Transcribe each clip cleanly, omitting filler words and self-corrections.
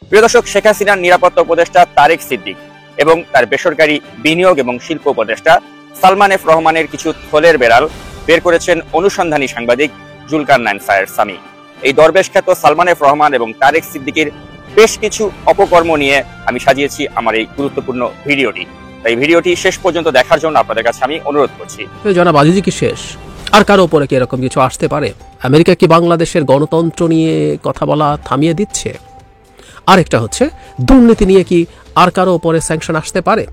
প্রিয় দর্শক, শেখ হাসিনার নিরাপত্তা উপদেষ্টা তারেক সিদ্দিক এবং তার বেসরকারি বিনিয়োগ এবং শিল্প উপদেষ্টা সালমান এফ রহমানের কিছু থলের বেড়াল বের করেছেন অনুসন্ধানী সাংবাদিক জুলকারনাইন সায়ের সামি। এই দরবেশ খ্যাত সালমান এফ রহমান এবং তারেক সিদ্দিকের বেশ কিছু অপকর্ম নিয়ে আমি সাজিয়েছি আমার এই গুরুত্বপূর্ণ ভিডিওটি। তাই ভিডিওটি শেষ পর্যন্ত দেখার জন্য আপনাদের কাছে আমি অনুরোধ করছি। জনাব আজিজি কি শেষ? আর কারো উপরে কি এরকম কিছু আসতে পারে? আমেরিকা কি বাংলাদেশের গণতন্ত্র নিয়ে কথা বলা থামিয়ে দিচ্ছে? আরেকটা হচ্ছে, দুর্নীতি নিয়ে কি আর কারো উপরে স্যাংশন আসতে পারে?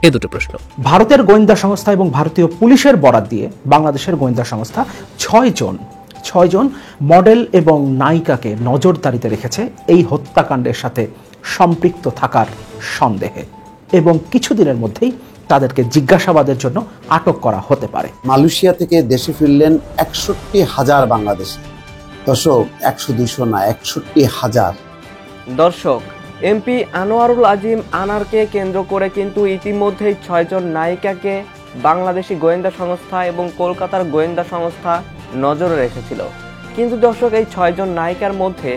এই দুটো প্রশ্ন। ভারতের গোয়েন্দা সংস্থা এবং ভারতীয় পুলিশের বরাত দিয়ে বাংলাদেশের গোয়েন্দা সংস্থা 6 জন মডেল এবং নায়িকাকে নজরদারিতে রেখেছে এই হত্যাকাণ্ডের সাথে সম্পৃক্ত থাকার সন্দেহে, এবং কিছুদিনের মধ্যেই তাদেরকে জিজ্ঞাসাবাদের জন্য আটক করা হতে পারে। মালয়েশিয়া থেকে দেশে ফিরলেন 61,000 বাংলাদেশি। দর্শক, 100-200 না, 61,000। দর্শক, এমপি আনোয়ারুল আজিম আনারকে কেন্দ্র করে কিন্তু ইতিমধ্যেই 6 জন নায়িকাকে বাংলাদেশি গোয়েন্দা সংস্থা এবং কলকাতার গোয়েন্দা সংস্থা নজরে রেখেছিল। কিন্তু দর্শক, এই 6 জন নায়িকার মধ্যে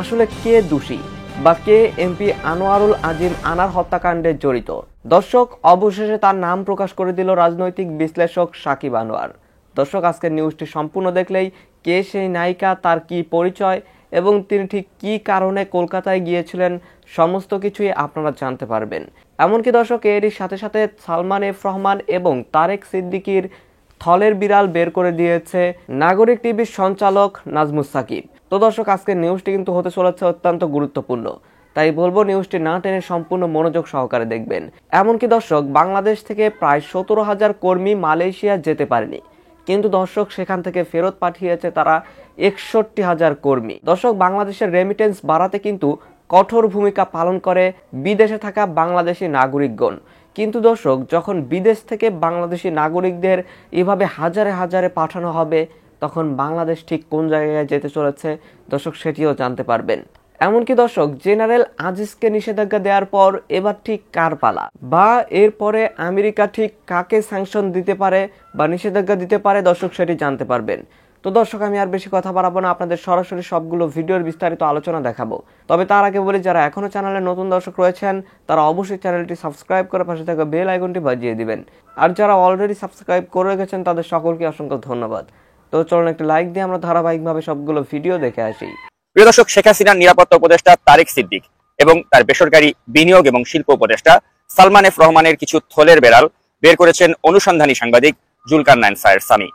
আসলে কে দোষী বা কে এমপি আনোয়ারুল আজিম আনার হত্যাকাণ্ডে জড়িত? দর্শক, অবশেষে তার নাম প্রকাশ করে দিল রাজনৈতিক বিশ্লেষক সাকিব আনোয়ার। দর্শক, আজকের নিউজটি সম্পূর্ণ দেখলেই কে সেই নায়িকা, তার কি পরিচয় এবং তিনি ঠিক কী কারণে কলকাতায় গিয়েছিলেন সমস্ত কিছুই আপনারা জানতে পারবেন। এমনকি দর্শক, এরই সাথে সাথে সালমান এফ রহমান এবং তারেক সিদ্দিকীর থলের বিড়াল বের করে দিয়েছে নাগরিক টিভির সঞ্চালক নাজমুস সাকিব। তো দর্শক, আজকের নিউজটি কিন্তু হতে চলেছে অত্যন্ত গুরুত্বপূর্ণ, তাই বলবো নিউজটি না টেনে সম্পূর্ণ মনোযোগ সহকারে দেখবেন। এমনকি দর্শক, বাংলাদেশ থেকে প্রায় 17,000 কর্মী মালয়েশিয়া যেতে পারেনি, কিন্তু দর্শক সেখান থেকে ফেরত পাঠিয়েছে তারা 61,000 কর্মী। দর্শক, বাংলাদেশের রেমিটেন্স বাড়াতে কিন্তু কঠোর ভূমিকা পালন করে বিদেশে থাকা বাংলাদেশি নাগরিকগণ। কিন্তু দর্শক, যখন বিদেশ থেকে বাংলাদেশি নাগরিকদের এভাবে হাজারে হাজারে পাঠানো হবে, তখন বাংলাদেশ ঠিক কোন জায়গায় যেতে চলেছে দর্শক সেটিও জানতে পারবেন। এমনকি দর্শক, জেনারেল আজিজকে নিষেধাজ্ঞা দেওয়ার পর এবার ঠিক কার পালা, বা এরপরে আমেরিকা ঠিক কাকে স্যাংশন দিতে পারে বা নিষেধাজ্ঞা দিতে পারে, দর্শক সেটি জানতে পারবেন। তো দর্শক, আমি আর বেশি কথা বাড়াবো না, আপনাদের সরাসরি সবগুলো ভিডিওর বিস্তারিত আলোচনা দেখাবো। তবে তার আগে বলি, যারা এখনো চ্যানেলে নতুন দর্শক রয়েছেন তারা অবশ্যই চ্যানেলটি সাবস্ক্রাইব করে পাশে থাকা বেল আইকনটি বাজিয়ে দিবেন। আর যারা অলরেডি সাবস্ক্রাইব করে রেখেছেন তাদের সকলকে অসংখ্য ধন্যবাদ। তো চলুন একটি লাইক দিয়ে আমরা ধারাবাহিকভাবে সবগুলো ভিডিও দেখে আসি। প্রিয় দর্শক, শেখ হাসিনার নিরাপত্তা উপদেষ্টা তারেক সিদ্দিক এবং তার বেসরকারি বিনিয়োগ এবং শিল্প উপদেষ্টা সালমান এফ রহমানের কিছু থলের বেড়াল বের করেছেন অনুসন্ধানী সাংবাদিক জুলকারনাইন সায়ের সামি।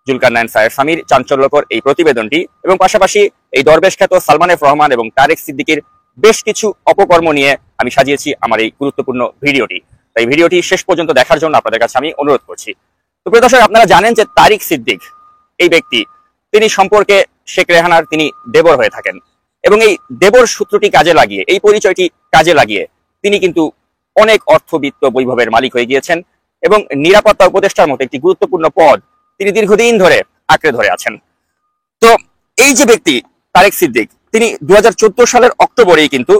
জুলকারনাইন সায়ের সামির চাঞ্চল্যকর এই প্রতিবেদনটি এবং পাশাপাশি এই দরবেশ খ্যাত সালমান এফ রহমান এবং তারেক সিদ্দিকের বেশ কিছু অপকর্ম নিয়ে আমি সাজিয়েছি আমার এই গুরুত্বপূর্ণ ভিডিওটি। তাই ভিডিওটি শেষ পর্যন্ত দেখার জন্য আপনাদের কাছে আমি অনুরোধ করছি। তো প্রিয় দর্শক, আপনারা জানেন যে তারেক সিদ্দিক এই ব্যক্তি, তিনি সম্পর্কে শেখ রেহানার তিনি দেবর হয়ে থাকেন, এবং এই দেবর সূত্রটি কাজে লাগিয়ে, এই পরিচয়টি কাজে লাগিয়ে তিনি কিন্তু অনেক অর্থবিত্ত বৈভবের মালিক হয়ে গিয়েছেন এবং নিরাপত্তা উপদেষ্টার মতো একটি গুরুত্বপূর্ণ পদ তিনি দীর্ঘদিন ধরে আঁকড়ে ধরে আছেন। তো এই যে ব্যক্তি তারেক সিদ্দিক, তিনি 2014 সালের অক্টোবরেই কিন্তু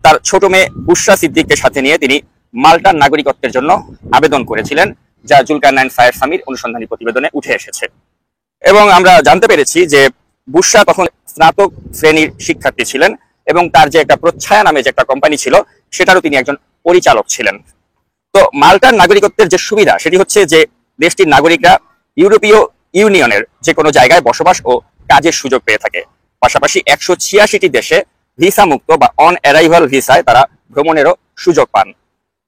তার ছোট মেয়ে বুশরা সিদ্দিককে সাথে নিয়ে তিনি মাল্টার নাগরিকত্বের জন্য আবেদন করেছিলেন, যা জুলকারনাইন সায়ের সামির অনুসন্ধানী প্রতিবেদনে উঠে এসেছে। এবং আমরা জানতে পেরেছি যে বুশরা তখন স্নাতক শ্রেণীর শিক্ষার্থী ছিলেন এবং তার যে একটা প্রচ্ছায়া নামে যে একটা কোম্পানি ছিল সেটারও তিনি একজন পরিচালক ছিলেন। তো মাল্টার নাগরিকত্বের যে সুবিধা সেটি হচ্ছে যে দেশটির নাগরিকরা ইউরোপীয় ইউনিয়নের যে কোনো জায়গায় বসবাস ও কাজের সুযোগ পেয়ে থাকে। পাশাপাশি 186টি দেশে ভিসা মুক্ত বা অন অ্যারাইভাল ভিসায় তারা ভ্রমণেরও সুযোগ পান।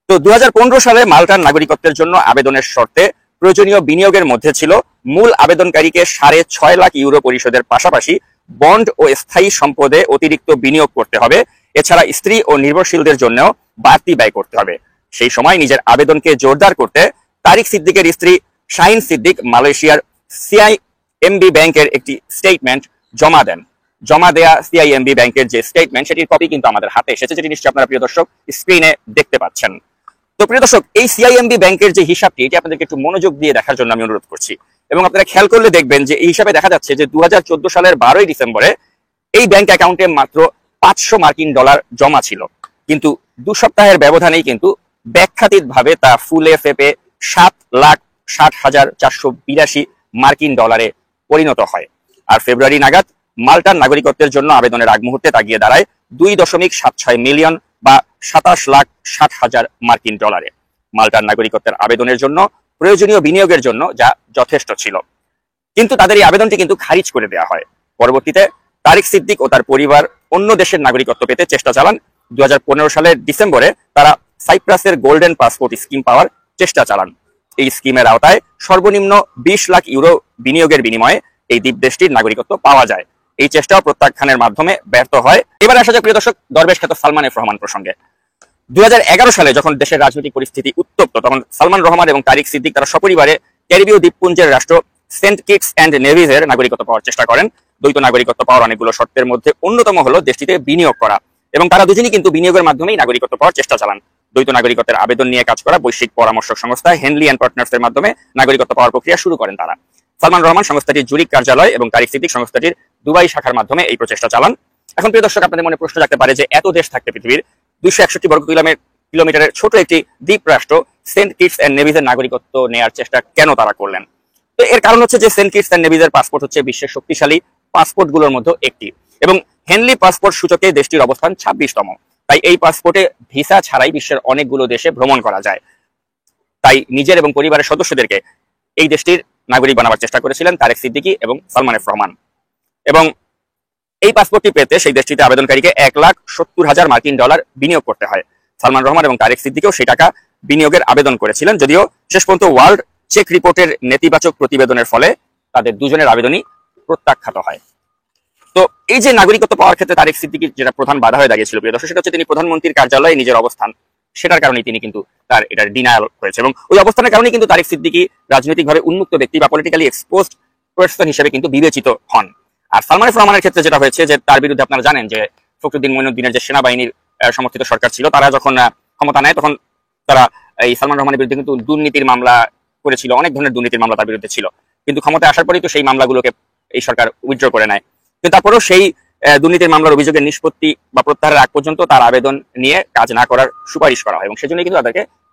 তো 2015 সালে মাল্টার নাগরিকত্বের জন্য আবেদনের শর্তে প্রয়োজনীয় বিনিয়োগের মধ্যে ছিল মূল আবেদনকারীকে 6.5 লাখ ইউরো পরিশোধের পাশাপাশি বন্ড ও স্থায়ী সম্পদে অতিরিক্ত বিনিয়োগ করতে হবে। এছাড়া স্ত্রী ও নির্ভরশীলদের জন্যও বাড়তি ব্যয় করতে হবে। সেই সময় নিজের আবেদনকে জোরদার করতে তারেক সিদ্দিকের স্ত্রী শাহিন সিদ্দিক মালয়েশিয়ার সিআইএমবি ব্যাংকের একটি স্টেটমেন্ট জমা দেন। জমা দেয়া সিআইএমবি ব্যাংকের যে স্টেটমেন্ট সেটির কপি কিন্তু আমাদের হাতে এসেছে, যেটি নিশ্চয়ই আপনারা প্রিয় দর্শক স্ক্রিনে দেখতে পাচ্ছেন। তো প্রিয় দর্শক, এই সিআইএমবি ব্যাংকের যে হিসাবটি, এটি আপনাদেরকে একটু মনোযোগ দিয়ে দেখার জন্য আমি অনুরোধ করছি। এবং আপনারা খেয়াল করলে দেখবেন যে এই হিসাবে দেখা যাচ্ছে যে 2014 সালের 12 ডিসেম্বরে এই ব্যাংক অ্যাকাউন্টে মাত্র $500 জমা ছিল, কিন্তু 2 সপ্তাহের ব্যবধানেই কিন্তু ব্যাখ্যাতীতভাবে তা ফুলে ফেপে $7,60,482 পরিণত হয়। আর ফেব্রুয়ারি নাগাদ মাল্টার নাগরিকত্বের জন্য আবেদনের আগ মুহূর্তে তা গিয়ে দাঁড়ায় $2.76 মিলিয়ন বা 27,60,000 মার্কিন ডলারে মাল্টার নাগরিকত্বের আবেদনের জন্য প্রয়োজনীয় বিনিয়োগের জন্য, যা যথেষ্ট ছিল। কিন্তু তাদের এই আবেদনটি কিন্তু খারিজ করে দেওয়া হয়। পরবর্তীতে তারিক সিদ্দিক ও তার পরিবার অন্য দেশের নাগরিকত্ব পেতে চেষ্টা চালান। 2015 সালের ডিসেম্বরে তারা সাইপ্রাসের গোল্ডেন পাসপোর্ট স্কিম পাওয়ার চেষ্টা চালান। এই স্কিমের আওতায় সর্বনিম্ন 20 লাখ ইউরো বিনিয়োগের বিনিময়ে এই দ্বীপ দেশটির নাগরিকত্ব পাওয়া যায়। এই চেষ্টাও প্রত্যাখ্যানের মাধ্যমে ব্যর্থ হয়। এবার আসা যাক প্রিয় দর্শক দরবেশ খ্যাত সালমান এফ রহমান প্রসঙ্গে। 2011 সালে যখন দেশের রাজনৈতিক পরিস্থিতি উত্তপ্ত, তখন সালমান রহমান এবং তারিক সিদ্দিক তারা সপরিবারে ক্যারিবীয় দ্বীপপুঞ্জের রাষ্ট্র সেন্ট কিটস অ্যান্ড নেভিসের নাগরিকত্ব পাওয়ার চেষ্টা করেন। দ্বৈত নাগরিকত্ব পাওয়ার অনেকগুলো শর্তের মধ্যে অন্যতম হলো দেশটিতে বিনিয়োগ করা, এবং তারা দুজনেই কিন্তু বিনিয়োগের মাধ্যমেই নাগরিকত্ব পাওয়ার চেষ্টা চালান। দ্বৈত নাগরিকত্বের আবেদন নিয়ে কাজ করা বৈশ্বিক পরামর্শক সংস্থা হেনলি অ্যান্ড পার্টনার্সের মাধ্যমে নাগরিকত্ব পাওয়ার প্রক্রিয়া শুরু করেন তারা। সালমান রহমান সংস্থাটির জুরিক কার্যালয় এবং তারিক সিদ্দিক সংস্থাটির দুবাই শাখার মাধ্যমে এই প্রচেষ্টা চালান। এখন প্রিয় দর্শক, আপনাদের মনে প্রশ্ন জাগতে পারে যে এত দেশ থাকতে পৃথিবীর 261 বর্গ কিলোমিটারের ছোট একটি দ্বীপ রাষ্ট্র সেন্ট কিটস অ্যান্ড নেভিসের নাগরিকত্ব নেওয়ার চেষ্টা কেন তারা করলেন? তো এর কারণ হচ্ছে যে সেন্ট কিটস অ্যান্ড নেভিসের পাসপোর্ট হচ্ছে বিশ্বের শক্তিশালী পাসপোর্টগুলোর মধ্যে একটি, এবং হেনলি পাসপোর্ট সূচকে দেশটির অবস্থান 26তম। তাই এই পাসপোর্টে ভিসা ছাড়াই বিশ্বের অনেকগুলো দেশে ভ্রমণ করা যায়। তাই নিজের এবং পরিবারের সদস্যদেরকে এই দেশটির নাগরিক বানাবার চেষ্টা করেছিলেন তারেক সিদ্দিকী এবং সালমান এফ রহমান। এবং এই পাসপোর্টটি পেতে সেই দেশটিতে আবেদনকারীকে 1,70,000 মার্কিন ডলার বিনিয়োগ করতে হয়। সালমান রহমান এবং তারেক সিদ্দিকীও সেই টাকা বিনিয়োগের আবেদন করেছিলেন, যদিও শেষ পর্যন্ত ওয়ার্ল্ড চেক রিপোর্টের নেতিবাচক প্রতিবেদনের ফলে তাদের দুজনের আবেদনই প্রত্যাখ্যাত হয়। তো এই যে নাগরিকত্ব পাওয়ার ক্ষেত্রে তারেক সিদ্দিকীর যেটা প্রধান বাধা হয়ে দাঁড়িয়েছিল প্রিয় দর্শক, সেটা হচ্ছে তিনি প্রধানমন্ত্রীর কার্যালয়ে নিজের অবস্থান, সেটার কারণেই তিনি কিন্তু তার এটার ডিনায়াল হয়েছে, এবং ওই অবস্থানের কারণেই কিন্তু তারেক সিদ্দিকী রাজনৈতিকভাবে উন্মুক্ত ব্যক্তি বা পলিটিক্যালি এক্সপোজড পারসন হিসেবে কিন্তু বিবেচিত হন। আর সালমান এফ রহমানের ক্ষেত্রে যেটা হয়েছে যে তার বিরুদ্ধে আপনারা জানেন যে ফখরুদ্দিন মঈনুদ্দিনের যে সেনাবাহিনীর সমর্থিত সরকার ছিল, তারা যখন ক্ষমতা নেয় তখন তারা এই সালমান রহমানের বিরুদ্ধে কিন্তু দুর্নীতির মামলা করেছিল, অনেক ধরনের দুর্নীতির মামলা তার বিরুদ্ধে ছিল। কিন্তু ক্ষমতায় আসার পরেই তো সেই মামলাগুলোকে এই সরকার উইথড্র করে নেয়। কিন্তু তারপরেও সেই দুর্নীতির মামলার অভিযোগের নিষ্পত্তি বা প্রত্যাহারের আগ পর্যন্ত তার আবেদন নিয়ে কাজ না করার সুপারিশ করা হয়, এবং সেজন্যই কিন্তু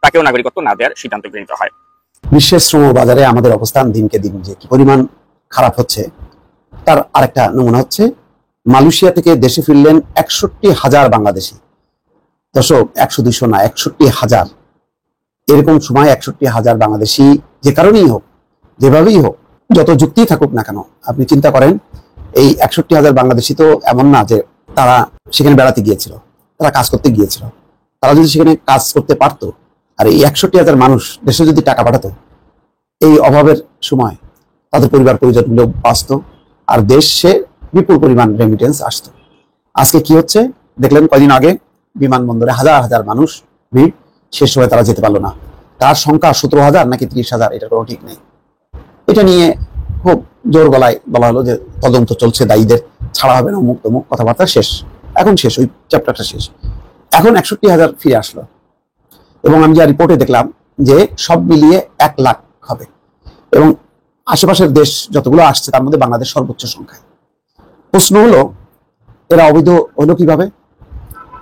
তাকেও নাগরিকত্ব না দেওয়ার সিদ্ধান্ত গৃহীত হয়। বিশ্বের শ্রম বাজারে আমাদের অবস্থান দিনকে দিন যে কি পরিমাণ খারাপ হচ্ছে তার আরেকটা নমুনা হচ্ছে মালয়েশিয়া থেকে দেশে ফিরলেন 61,000 বাংলাদেশি। দর্শক, 100-200 না, 61,000। এরকম সময় 61,000 বাংলাদেশি যে কারণেই হোক, যেভাবেই হোক, যত যুক্তি থাকুক না কেন, আপনি চিন্তা করেন এই 61,000 বাংলাদেশি তো এমন না যে তারা সেখানে বেড়াতে গিয়েছিল, তারা কাজ করতে গিয়েছিল। তারা যদি সেখানে কাজ করতে পারতো আর এই 61,000 মানুষ দেশে যদি টাকা পাঠাতো, এই অভাবের সময় তাদের পরিবার পরিজনগুলো বাঁচত আর দেশে বিপুল পরিমাণ রেমিটেন্স আসতো। আজকে কি হচ্ছে দেখলেন, কয়দিন আগে বিমানবন্দরে হাজার হাজার মানুষ ভিড়, শেষ হয়ে তারা যেতে পারলো না। তার সংখ্যা 17,000 নাকি 30,000, এটা কোনো ঠিক নেই। এটা নিয়ে খুব জোর গলায় বলা হলো যে তদন্ত চলছে, দায়ীদের ছাড়া হবে না, অমুক তমুক, কথাবার্তা শেষ। এখন শেষ, ওই চ্যাপ্টারটা শেষ। এখন 61,000 ফিরে আসলো, এবং আমি যা রিপোর্টে দেখলাম যে সব মিলিয়ে 1 লাখ হবে, এবং আশেপাশের দেশ যতগুলো আসছে তার মধ্যে বাংলাদেশ সর্বোচ্চ সংখ্যায়। প্রশ্ন হলো, এরা অবৈধ হলো কিভাবে?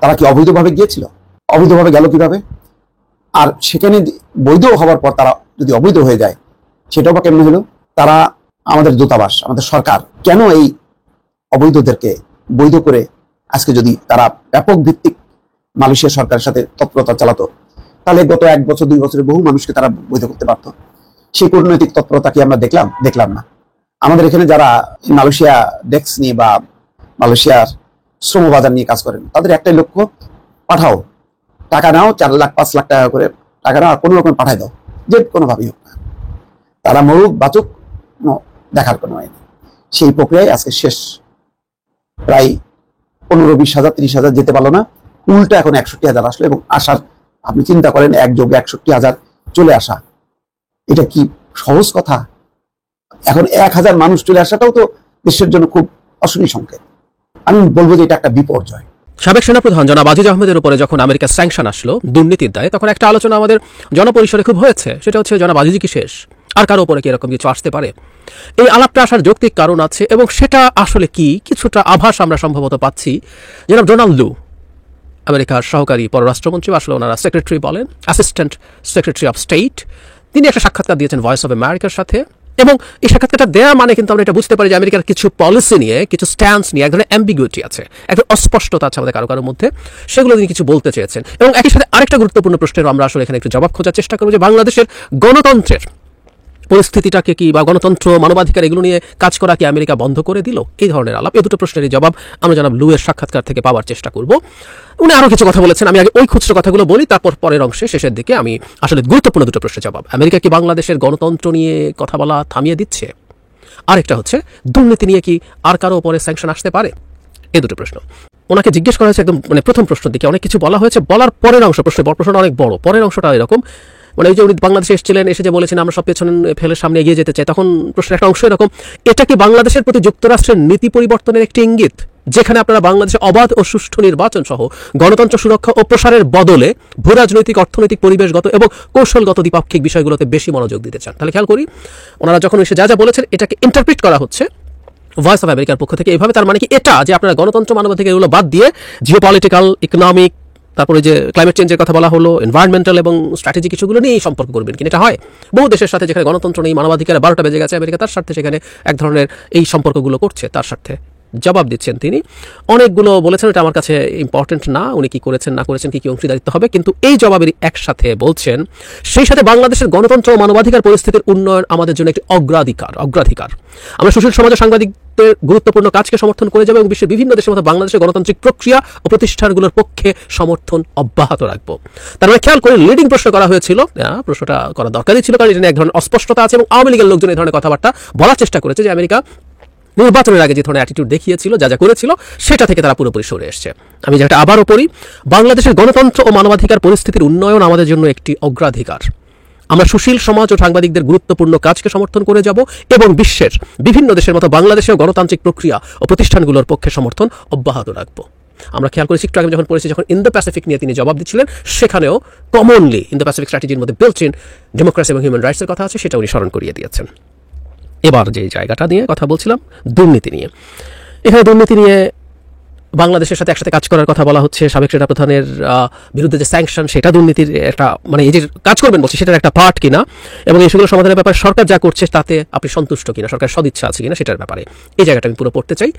তারা কি অবৈধভাবে গিয়েছিল? অবৈধভাবে গেল কিভাবে? আর সেখানে বৈধ হওয়ার পর তারা যদি অবৈধ হয়ে যায়, সেটাও বা কেমন হলো? তারা আমাদের দূতাবাস, আমাদের সরকার কেন এই অবৈধদেরকে বৈধ করে আজকে যদি তারা ব্যাপক ভিত্তিক মালয়েশিয়া সরকারের সাথে তৎপরতা চালাতো, তাহলে গত 1 বছর 2 বছরে বহু মানুষকে তারা বৈধ করতে পারত। সেই কূটনৈতিক তৎপরতা কি আমরা দেখলাম না। আমাদের এখানে যারা মালয়েশিয়া ডেস্ক নিয়ে বা মালয়েশিয়ার শ্রম বাজার নিয়ে কাজ করেন, তাদের একটাই লক্ষ্য, পাঠাও, টাকা নাও, 4 লাখ 5 লাখ টাকা করে টাকা নাও, কোনো রকম পাঠাই দাও, যে কোনোভাবেই হোক না। তারা মরুক বাঁচুক দেখার কোনো হয় না। সেই প্রক্রিয়ায় আজকে শেষ। প্রায় 15-20,000 30,000 যেতে পারলো না, উল্টা এখন 61,000 আসলো, এবং আসার আপনি চিন্তা করেন 1 যোগ 61,000 চলে আসা, এটা কি সহজ কথা? এখন 1,000 মানুষ চলে আসাটাও তো দেশের জন্য খুব অশনি সংকেত। আমি বলবো যে এটা একটা বিপর্যয়। সাবেক সেনাপ্রধান জনাব আজিজ আহমেদের উপরে যখন আমেরিকার স্যাংশন আসলো দুর্নীতির দায়ে, তখন একটা আলোচনা আমাদের জনপরিসরে খুব হয়েছে, সেটা হচ্ছে জনাব আজিজ কি শেষ, আর কারো উপরে কি এরকম কিছু আসতে পারে? এই আলাপটা আসার যৌক্তিক কারণ আছে, এবং সেটা আসলে কি কিছুটা আভাস আমরা সম্ভবত পাচ্ছি। জনাব ডোনাল্ড লু, আমেরিকার সহকারী পররাষ্ট্রমন্ত্রী, আসলে ওনারা সেক্রেটারি বলেন, অ্যাসিস্ট্যান্ট সেক্রেটারি অফ স্টেট, তিনি একটা সাক্ষাৎকার দিয়েছেন ভয়েস অফ আমেরিকার সাথে, এবং এই সাক্ষাৎকারটা দেওয়া মানে কিন্তু আমরা এটা বুঝতে পারি যে আমেরিকার কিছু পলিসি নিয়ে, কিছু স্ট্যান্স নিয়ে এক ধরনের অ্যাম্বিগুইটি আছে, একটা অস্পষ্টতা আছে আমাদের কারো কারোর মধ্যে, সেগুলো তিনি কিছু বলতে চেয়েছেন। এবং একই সাথে আরেকটা গুরুত্বপূর্ণ প্রশ্নের আমরা আসলে এখানে একটু জবাব খোঁজার চেষ্টা করবো যে বাংলাদেশের গণতন্ত্রের পরিস্থিতিটাকে কি, বা গণতন্ত্র, মানবাধিকার এগুলো নিয়ে কাজ করা কি আমেরিকা বন্ধ করে দিল? এই ধরনের আলাপ, এই দুটো প্রশ্নেরই জবাব আমরা জনাব লুয়ের সাক্ষাৎকার থেকে পাওয়ার চেষ্টা করব। উনি আরও কিছু কথা বলেছেন, আমি আগে ওই খুচরো কথাগুলো বলি, তারপর পরের অংশে শেষের দিকে আমি আসলে গুরুত্বপূর্ণ দুটো প্রশ্নের জবাব। আমেরিকা কি বাংলাদেশের গণতন্ত্র নিয়ে কথা বলা থামিয়ে দিচ্ছে? আরেকটা হচ্ছে দুর্নীতি নিয়ে কি আর কারো উপরে স্যাংশন আসতে পারে? এই দুটো প্রশ্ন ওনাকে জিজ্ঞেস করা হয়েছে। একদম মানে প্রথম প্রশ্নের দিকে অনেক কিছু বলা হয়েছে, বলার পরের অংশ, প্রশ্নটা অনেক বড়, পরের অংশটা এরকম, মানে ওই যে উনি বাংলাদেশে এসেছিলেন, এসে যে বলেছেন আমরা সব পেছনে ফেলে সামনে এগিয়ে যেতে চাই, তখন প্রশ্নের একটা অংশ এরকম, এটা কি বাংলাদেশের প্রতি যুক্তরাষ্ট্রের নীতি পরিবর্তনের একটি ইঙ্গিত, যেখানে আপনারা বাংলাদেশে অবাধ ও সুষ্ঠু নির্বাচন সহ গণতন্ত্র সুরক্ষা ও প্রসারের বদলে ভূরাজনৈতিক, অর্থনৈতিক, পরিবেশগত এবং কৌশলগত দ্বিপাক্ষিক বিষয়গুলোতে বেশি মনোযোগ দিতে চান? তাহলে খেয়াল করি, ওনারা যখন এসে যা যা বলেছেন এটাকে ইন্টারপ্রিট করা হচ্ছে ভয়েস অফ আমেরিকার পক্ষ থেকে এভাবে, তার মানে কি এটা যে আপনারা গণতন্ত্র, মানবাধিকার এগুলো বাদ দিয়ে জিওপলিটিক্যাল, ইকোনমিক, তারপরে যে ক্লাইমেট চেঞ্জের কথা বলা হলো, এনভায়রনমেন্টাল এবং স্ট্র্যাটেজি কিছুগুলো নিয়ে সম্পর্ক করবেন কিনা? এটা হয় বহু দেশের সাথে, যেখানে গণতন্ত্র নেই, মানবাধিকারে 12টা বেজে গেছে, আমেরিকা তার সাথে সেখানে এক ধরনের এই সম্পর্কগুলো করছে, তার সাথে জবাব দিচ্ছেন তিনি। অনেকগুলো বলেছেন, এটা আমার কাছে ইম্পর্টেন্ট না, উনি কি করেছেন না করেছেন, কি কি অংশীদারিত্ব হবে, কিন্তু এই জবাবেরই একসাথে বলছেন সেই সাথে বাংলাদেশের গণতন্ত্র ও মানবাধিকার পরিস্থিতির উন্নয়ন আমাদের জন্য একটি অগ্রাধিকার। আমরা সুশীল সমাজের সাংবাদিকদের গুরুত্বপূর্ণ কাজকে সমর্থন করে যাবো এবং বিশ্বের বিভিন্ন দেশের মতো বাংলাদেশের গণতান্ত্রিক প্রক্রিয়া ও প্রতিষ্ঠানগুলোর পক্ষে সমর্থন অব্যাহত রাখবো। তার মানে খেয়াল করে লিডিং প্রশ্ন করা হয়েছিল, প্রশ্নটা করা দরকারই ছিল, কারণ এটা নিয়ে এক ধরনের অস্পষ্টতা আছে এবং আওয়ামী লীগের লোকজন এই ধরনের কথাবার্তা বলার চেষ্টা করেছে যে আমেরিকা নির্বাচনের আগে যে ধরনের অ্যাটিটিউড দেখিয়েছিল, যা যা করেছিল, সেটা থেকে তারা পুরোপুরি সরে এসছে। আমি যেটা আবারও পড়ি, বাংলাদেশের গণতন্ত্র ও মানবাধিকার পরিস্থিতির উন্নয়ন আমাদের জন্য একটি অগ্রাধিকার। আমরা সুশীল সমাজ ও সাংবাদিকদের গুরুত্বপূর্ণ কাজকে সমর্থন করে যাব এবং বিশ্বের বিভিন্ন দেশের মতো বাংলাদেশেও গণতান্ত্রিক প্রক্রিয়া ও প্রতিষ্ঠানগুলোর পক্ষে সমর্থন অব্যাহত রাখবো। আমরা খেয়াল করেছি একটু আগে যখন পড়েছি, যখন ইন্দো প্যাসিফিক নিয়ে তিনি জবাব দিচ্ছিলেন, সেখানেও কমনলি ইন্দো প্যাসিফিক স্ট্র্যাটেজির মধ্যে বিল্ট ইন ডেমোক্রেসি এবং হিউম্যান রাইটসের কথা আছে, সেটা উনি স্মরণ করিয়ে দিয়েছেন। এবার যে জায়গাটা নিয়ে কথা বলছিলাম, দুর্নীতি নিয়ে, এখানে দুর্নীতি নিয়ে বাংলাদেশের সাথে একসাথে কাজ করার কথা বলা হচ্ছে। সাবেক সেনা প্রধানের বিরুদ্ধে যে স্যাংশন, সেটা দুর্নীতির একটা, মানে এই যে কাজ করবেন বলছে, সেটার একটা পার্ট কিনা, এবং এই সেগুলো সমাধানের ব্যাপারে সরকার যা করছে তাতে আপনি সন্তুষ্ট কিনা, সরকার সদিচ্ছা আছে কিনা, সেটার ব্যাপারে এই জায়গাটা আমি পুরো পড়তে চাই।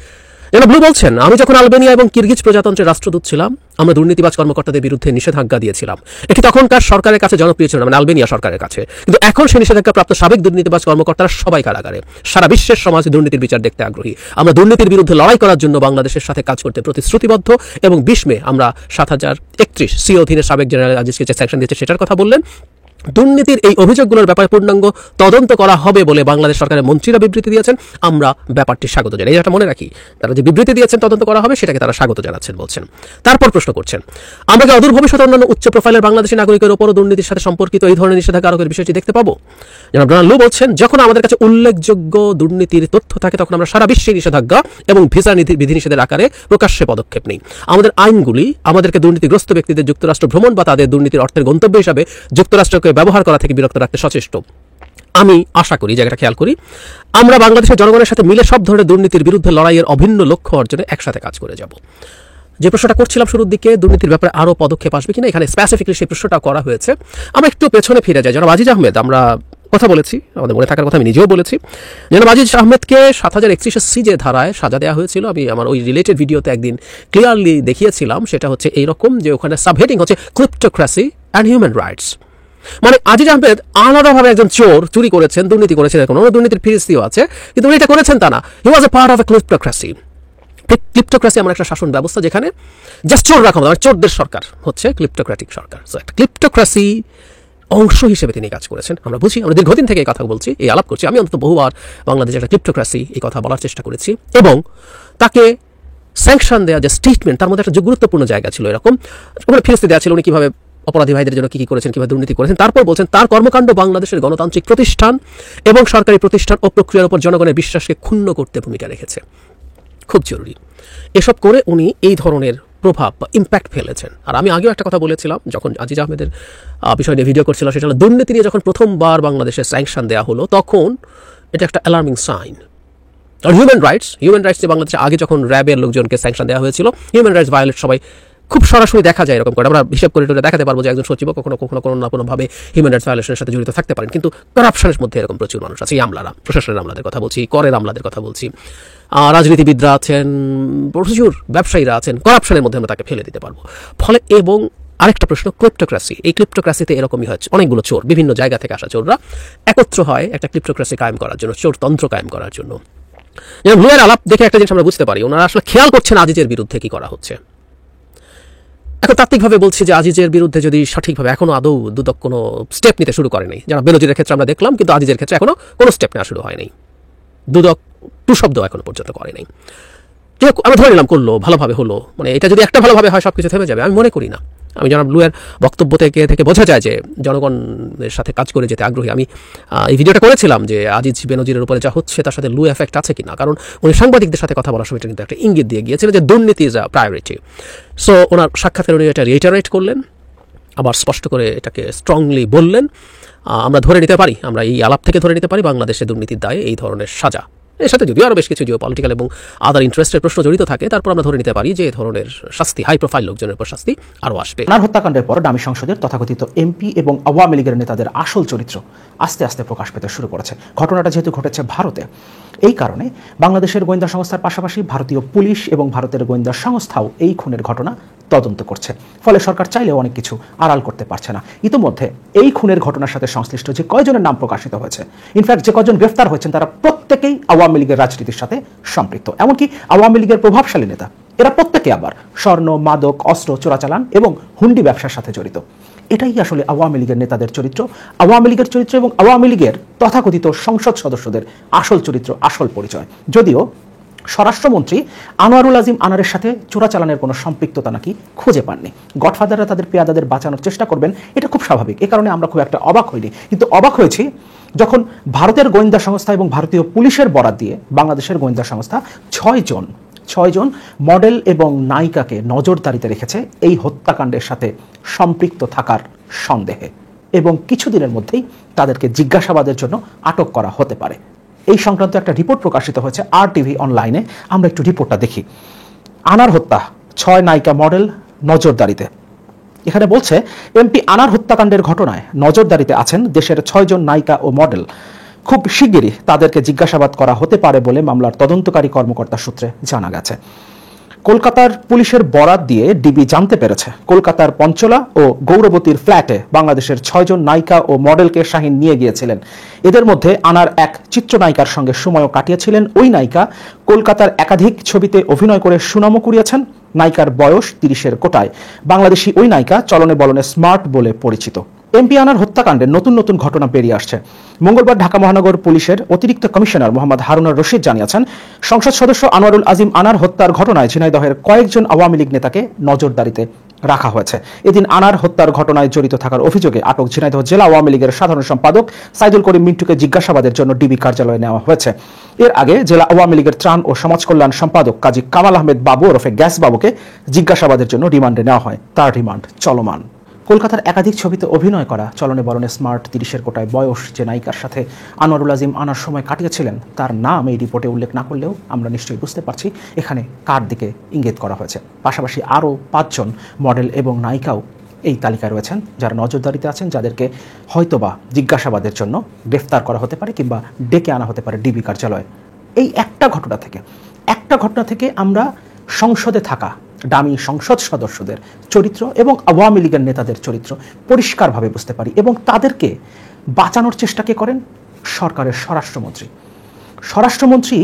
যেন ব্লু বলছেন, আমি যখন আলবেনিয়া এবং কিরগিজ প্রজাতন্ত্রের রাষ্ট্রদূত ছিলাম, আমরা দুর্নীতিবাজ কর্মকর্তাদের বিরুদ্ধে নিষেধাজ্ঞা দিয়েছিলাম। এটি তখনকার সরকারের কাছে জনপ্রিয় ছিল না, মানে আলবেনিয়া সরকারের কাছে, কিন্তু এখন সেই নিষেধাজ্ঞা প্রাপ্ত সাবেক দুর্নীতিবাজ কর্মকর্তারা সবাই কারাগারে। সারা বিশ্বের সমাজ দুর্নীতির বিচার দেখতে আগ্রহী। আমরা দুর্নীতির বিরুদ্ধে লড়াই করার জন্য বাংলাদেশের সাথে কাজ করতে প্রতিশ্রুতিবদ্ধ, এবং 20 মে আমরা 7031 সি অধীনে সাবেক জেনারেল আজিজকে যে স্যাংশন দিয়েছে সেটার কথা বললেন। দুর্নীতির এই অভিযোগগুলোর ব্যাপারে পূর্ণাঙ্গ তদন্ত করা হবে বলে বাংলাদেশ সরকারের মন্ত্রীরা বিবৃতি দিয়েছেন, আমরা ব্যাপারটি স্বাগত জানাই। এটা মনে রাখি, তারা যে বিবৃতি দিয়েছেন তদন্ত করা হবে, সেটাকে তারা স্বাগত জানাচ্ছেন বলছেন। তারপর প্রশ্ন করছেন, আমরা কি অদূর ভবিষ্যতে অন্যান্য উচ্চ প্রোফাইলের বাংলাদেশি নাগরিকের উপরও দুর্নীতির সাথে সম্পর্কিত এই ধরনের নিষেধাজ্ঞা আরোপের বিষয়টি দেখতে পাবো? যেমন ডোনাল্ড লু বলছেন, যখন আমাদের কাছে উল্লেখযোগ্য দুর্নীতির তথ্য থাকে, তখন আমরা সারা বিশ্বে নিষেধাজ্ঞা এবং ভিসা বিধিনিষেধের আকারে প্রকাশ্যে পদক্ষেপ নেই। আমাদের আইনগুলি আমাদেরকে দুর্নীতিগ্রস্ত ব্যক্তিদের যুক্তরাষ্ট্র ভ্রমণ বা তাদের দুর্নীতির অর্থের গন্তব্য হিসাবে যুক্তরাষ্ট্রকে ব্যবহার করা থেকে বিরক্ত রাখতে সচেষ্ট। আমি আশা করি, জায়গাটা খেয়াল করি, আমরা বাংলাদেশের জনগণের সাথে মিলে সব ধরনের দুর্নীতির বিরুদ্ধে লড়াইয়ের অভিন্ন লক্ষ্য অর্জনে একসাথে কাজ করে যাব। যে প্রশ্নটা করছিলাম শুরুর দিকে, দুর্নীতির ব্যাপারে আরও পদক্ষেপ আসবে কিনা, এখানে স্পেসিফিকলি সেই প্রশ্নটা করা হয়েছে। আমরা একটু পেছনে ফিরে যাই। জনাব আজিজ আহমেদ, আমরা কথা বলেছি, আমাদের মনে থাকার কথা আমি নিজেও বলেছি, জনাব আজিজ আহমেদকে 7031 সি যে ধারায় সাজা দেওয়া হয়েছিল। আমি আমার ওই রিলেটেড ভিডিওতে একদিন ক্লিয়ারলি দেখিয়েছিলাম, সেটা হচ্ছে এইরকম যে ওখানে সাবহেডিং হচ্ছে ক্রিপ্টোক্রেসি অ্যান্ড হিউম্যান রাইটস। মানে আজিজ আহমেদ আলাদাভাবে একজন চুরি করেছেন, দুর্নীতি করেছেন, এখন দুর্নীতির ফিরিস্তিও আছে, কিন্তু উনি এটা করেছেন তা না। হি ওয়াজ এ পার্ট অফ এ ক্লিপ্টোক্রেসি। ক্লিপ্টোক্রেসি এমন একটা শাসন ব্যবস্থা যেখানে জাস্ট চোর রাখা হবে, চোরদের সরকার হচ্ছে ক্লিপ্টোক্রেটিক সরকার। সো একটা ক্লিপ্টোক্রেসি অংশ হিসেবে তিনি কাজ করেছেন। আমরা বুঝি, আমরা দীর্ঘদিন থেকে এই কথা বলছি, এই আলাপ করছি। আমি অন্তত বহুবার বাংলাদেশে একটা ক্লিপ্টোক্রেসি এই কথা বলার চেষ্টা করেছি, এবং তাকে স্যাংশন দেওয়া যে স্টেটমেন্ট, তার মধ্যে একটা যে গুরুত্বপূর্ণ জায়গা ছিল এরকম, ওখানে ফিরিস্তি দেওয়া ছিল উনি কীভাবে অপরাধী ভাইদের জন্য কী করেছেন, কীভাবে দুর্নীতি করেছেন। তারপর বলছেন, তার কর্মকাণ্ড বাংলাদেশের গণতান্ত্রিক প্রতিষ্ঠান এবং সরকারি প্রতিষ্ঠান ও প্রক্রিয়ার উপর জনগণের বিশ্বাসকে ক্ষুণ্ণ করতে ভূমিকা রেখেছে। খুব জরুরি, এসব করে উনি এই ধরনের প্রভাব বা ইম্প্যাক্ট ফেলেছেন। আর আমি আগেও একটা কথা বলেছিলাম, যখন আজিজ আহমেদের বিষয় নিয়ে ভিডিও করছিলাম, সেটা হলো দুর্নীতি নিয়ে যখন প্রথমবার বাংলাদেশে স্যাংশন দেওয়া হলো, তখন এটা একটা অ্যালার্মিং সাইন। আর হিউম্যান রাইটস যে বাংলাদেশে আগে যখন র্যাবের লোকজনকে স্যাংশন দেওয়া হয়েছিল, হিউম্যান রাইটস ভায়োলেট সবাই খুব সরাসরি দেখা যায় এরকম করে। আমরা হিসাব করে দেখাতে পারবো যে একজন সচিবও কখনো কখনো কোনো না কোনোভাবে হিউম্যান রাইটস ভায়োলেশনের সাথে জড়িত থাকতে পারেন, কিন্তু করাপশনের মধ্যে এরকম প্রচুর মানুষ আছে। এই আমলারা, প্রশাসনের আমলাদের কথা বলছি, করের আমলাদের কথা বলছি, রাজনীতিবিদরা আছেন, প্রচুর ব্যবসায়ীরা আছেন, করাপশনের মধ্যে আমরা তাকে ফেলে দিতে পারবো। ফলে এবং আরেকটা প্রশ্ন, ক্রিপ্টোক্রাসি। এই ক্রিপ্টোক্রাসিতে এরকমই হচ্ছে, অনেকগুলো চোর, বিভিন্ন জায়গা থেকে আসা চোররা একত্র হয় একটা ক্রিপ্টোক্রাসি কায়েম করার জন্য, চোরতন্ত্র কায়েম করার জন্য। যেমন ব্লুয়ের আলাপ দেখে একটা জিনিস আমরা বুঝতে পারি, ওনারা আসলে খেয়াল করছেন আজিজের বিরুদ্ধে কি করা হচ্ছে। এখন তাত্ত্বিকভাবে বলছি যে আজিজের বিরুদ্ধে যদি সঠিকভাবে এখনো আদৌ দুদক কোনো স্টেপ নিতে শুরু করেনি, যারা বেনজিরের ক্ষেত্রে আমরা দেখলাম, কিন্তু আজিজের ক্ষেত্রে এখনো কোনো স্টেপ নেওয়া শুরু হয়নি, দুদক টু শব্দ এখনো পর্যন্ত করেনি। আমরা ধরে নিলাম করলো, ভালোভাবে হলো, মানে এটা যদি একটা ভালোভাবে হয় সবকিছু থেমে যাবে, আমি মনে করি না। আমি জনাব ব্লুয়ের বক্তব্য থেকে বোঝা যায় যে জনগণের সাথে কাজ করে যেতে আগ্রহী। আমি এই ভিডিওটা করেছিলাম যে আজিজ বেনজিরের উপরে যা হচ্ছে তার সাথে লু এফেক্ট আছে কিনা, কারণ উনি সাংবাদিকদের সাথে কথা বলার সময় কিন্তু একটা ইঙ্গিত দিয়ে গিয়েছিলেন যে দুর্নীতি ইজ আ প্রায়োরিটি। সো ওনার সাক্ষাৎকারে উনি এটা রিটারেট করলেন, আবার স্পষ্ট করে এটাকে স্ট্রংলি বললেন। আমরা ধরে নিতে পারি, আমরা এই আলাপ থেকে ধরে নিতে পারি বাংলাদেশে দুর্নীতির দায়ে এই ধরনের সাজা, এর সাথে যদিও আরও বেশ কিছু জিও পলিটিক্যাল এবং আদার ইন্টারেস্টের প্রশ্ন জড়িত থাকে, তারপর আমরা ধরে নিতে পারি যে এই ধরনের শাস্তি, হাই প্রোফাইল লোকজনের উপর শাস্তি আরও আসবে। আনার হত্যাকাণ্ডের পর ডামি সংসদের তথাকথিত এমপি এবং আওয়ামী লীগের নেতাদের আসল চরিত্র আস্তে আস্তে প্রকাশ পেতে শুরু করেছে। ঘটনাটা যেহেতু ঘটেছে ভারতে, এই কারণে বাংলাদেশের গোয়েন্দা সংস্থার পাশাপাশি ভারতীয় পুলিশ এবং ভারতের গোয়েন্দা সংস্থাও এই খুনের ঘটনা তদন্ত করছে। ফলে সরকার চাইলেও অনেক কিছু আড়াল করতে পারছে না। ইতিমধ্যে এই খুনের ঘটনার সাথে সংশ্লিষ্ট যে কয়জনের নাম প্রকাশিত হয়েছে, ইনফ্যাক্ট যে কয়জন গ্রেফতার হয়েছেন, তারা প্রত্যেকেই আওয়ামী লীগের রাজনীতির সাথে সম্পৃক্ত। এমনকি আওয়ামী লীগের প্রভাবশালী নেতা, এরা প্রত্যেকে আবার স্বর্ণ, মাদক, অস্ত্র চোরাচালান এবং হুন্ডি ব্যবসার সাথে জড়িত। এটাই আসলে আওয়ামী লীগের নেতাদের চরিত্র, আওয়ামী লীগের চরিত্র এবং আওয়ামী লীগের তথাকথিত সংসদ সদস্যদের আসল চরিত্র, আসল পরিচয়। যদিও স্বরাষ্ট্রমন্ত্রী আনোয়ারুল আজিম আনারের সাথে চোরাচালানের কোনো সম্পৃক্ততা নাকি খুঁজে পাননি। গডফাদাররা তাদের পেয়াদাদের বাঁচানোর চেষ্টা করবেন, এটা খুব স্বাভাবিক। এ কারণে আমরা খুব একটা অবাক হইনি, কিন্তু অবাক হয়েছি যখন ভারতের গোয়েন্দা সংস্থা এবং ভারতীয় পুলিশের বরাত দিয়ে বাংলাদেশের গোয়েন্দা সংস্থা 6 জন মডেল এবং নায়িকাকে নজরদারিতে রেখেছে এই হত্যাকাণ্ডের সাথে সম্পৃক্ত থাকার সন্দেহে, এবং কিছুদিনের মধ্যেই তাদেরকে জিজ্ঞাসাবাদের জন্য আটক করা হতে পারে। এই সংক্রান্ত একটা রিপোর্ট প্রকাশিত হয়েছে RTV অনলাইনে। আমরা একটু রিপোর্টটা দেখি। আনার হত্যা, 6 নায়িকা মডেল নজরদারিতে। এখানে বলছে এমপি আনার হত্যাকাণ্ডের ঘটনায় নজরদারিতে আছেন দেশের 6 জন নায়িকা ও মডেল। খুব শিগগিরই তাদেরকে জিজ্ঞাসাবাদ করা হতে পারে বলে মামলার তদন্তকারী কর্মকর্তা সূত্রে জানা গেছে। কলকাতার পুলিশের বরাত দিয়ে ডিবি জানতে পেরেছে কলকাতার পঞ্চলা ও গৌরবতীর ফ্ল্যাটে বাংলাদেশের 6 জন নায়িকা ও মডেলকে শাহীন নিয়ে গিয়েছিলেন। এদের মধ্যে আনার এক চিত্রনায়িকার সঙ্গে সময়ও কাটিয়েছিলেন। ওই নায়িকা কলকাতার একাধিক ছবিতে অভিনয় করে সুনামও কুড়িয়েছেন। নায়িকার বয়স 30-এর কোটায়। বাংলাদেশি ওই নায়িকা চলনে বলনে স্মার্ট বলে পরিচিত। এমপি আনার হত্যাকাণ্ডে নতুন নতুন ঘটনা বেরিয়ে আসছে। মঙ্গলবার ঢাকা মহানগর পুলিশের অতিরিক্ত কমিশনার মোহাম্মদ হারুনুর রশিদ জানিয়েছেন, সংসদ সদস্য আনোয়ারুল আজিম আনার হত্যার ঘটনায় ঝিনাইদহের কয়েকজন আওয়ামী লীগ নেতাকে নজরদারিতে রাখা হয়েছে। এদিন আনার হত্যার ঘটনায় জড়িত থাকার অভিযোগে আটক ঝিনাইদহ জেলা আওয়ামী লীগের সাধারণ সম্পাদক সাইদুল করিম মিন্টুকে জিজ্ঞাসাবাদের জন্য ডিবি কার্যালয়ে নেওয়া হয়েছে। এর আগে জেলা আওয়ামী লীগের ত্রাণ ও সমাজ কল্যাণ সম্পাদক কাজী কামাল আহমেদ বাবু ওরফে গ্যাস বাবুকে জিজ্ঞাসাবাদের জন্য রিমান্ডে নেওয়া হয়। তার রিমান্ড চলমান। কলকাতার একাধিক ছবিতে অভিনয় করা, চলনে বলনে স্মার্ট, 30-এর কোটায় বয়স যে নায়িকার সাথে আনোয়ারুল আজিম আনার সময় কাটিয়েছিলেন, তার নাম এই রিপোর্টে উল্লেখ না করলেও আমরা নিশ্চয়ই বুঝতে পারছি এখানে কার দিকে ইঙ্গিত করা হয়েছে। পাশাপাশি আরও 5 জন মডেল এবং নায়িকাও এই তালিকায় রয়েছেন, যারা নজরদারিতে আছেন, যাদেরকে হয়তোবা জিজ্ঞাসাবাদের জন্য গ্রেফতার করা হতে পারে কিংবা ডেকে আনা হতে পারে ডিবি কার্যালয়ে। এই একটা ঘটনা থেকে আমরা সংসদে থাকা ডামি সংসদ সদস্যদের চরিত্র এবং আওয়ামী লীগের নেতাদের চরিত্র পরিষ্কারভাবে বুঝতে পারি, এবং তাদেরকে বাঁচানোর চেষ্টা কে করেন? সরকারের স্বরাষ্ট্রমন্ত্রী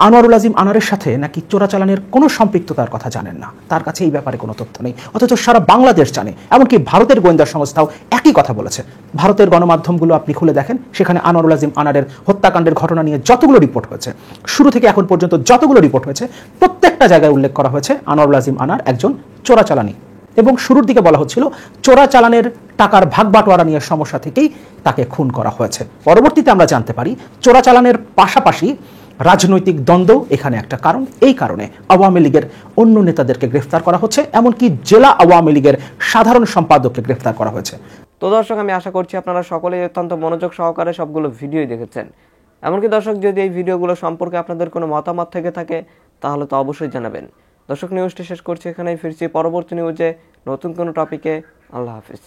আনোয়ারুল আজিম আনারের সাথে নাকি চোরাচালানের কোনো সম্পৃক্ততার কথা জানেন না, তার কাছে এই ব্যাপারে কোনো তথ্য নেই, অথচ সারা বাংলাদেশ জানে। এমনকি ভারতের গোয়েন্দা সংস্থাও একই কথা বলেছে। ভারতের গণমাধ্যমগুলো আপনি খুলে দেখেন, সেখানে আনোয়ারুল আজিম আনারের হত্যাকাণ্ডের ঘটনা নিয়ে যতগুলো রিপোর্ট হয়েছে, শুরু থেকে এখন পর্যন্ত যতগুলো রিপোর্ট হয়েছে, প্রত্যেকটা জায়গায় উল্লেখ করা হয়েছে আনোয়ারুল আজিম আনার একজন চোরাচালানি, এবং শুরুর দিকে বলা হচ্ছিল চোরাচালানের টাকার ভাগ বাটোয়ারা নিয়ে সমস্যা থেকেই তাকে খুন করা হয়েছে। পরবর্তীতে আমরা জানতে পারি চোরাচালানের পাশাপাশি রাজনৈতিক দ্বন্দ্ব এখানে একটা কারণ। এই কারণে আওয়ামী লীগের অন্য নেতাদেরকে গ্রেফতার করা হচ্ছে, এমনকি জেলা আওয়ামী লীগের সাধারণ সম্পাদককে গ্রেফতার করা হয়েছে। তো দর্শক, আমি আশা করছি আপনারা সকলেই অত্যন্ত মনোযোগ সহকারে সবগুলো ভিডিওই দেখেছেন। এমনকি দর্শক, যদি এই ভিডিওগুলো সম্পর্কে আপনাদের কোনো মতামত থেকে থাকে তাহলে তো অবশ্যই জানাবেন। দর্শক, নিউজটি শেষ করছি এখানেই, ফিরছি পরবর্তী নিউজে নতুন কোনো টপিকে। আল্লাহ হাফিজ।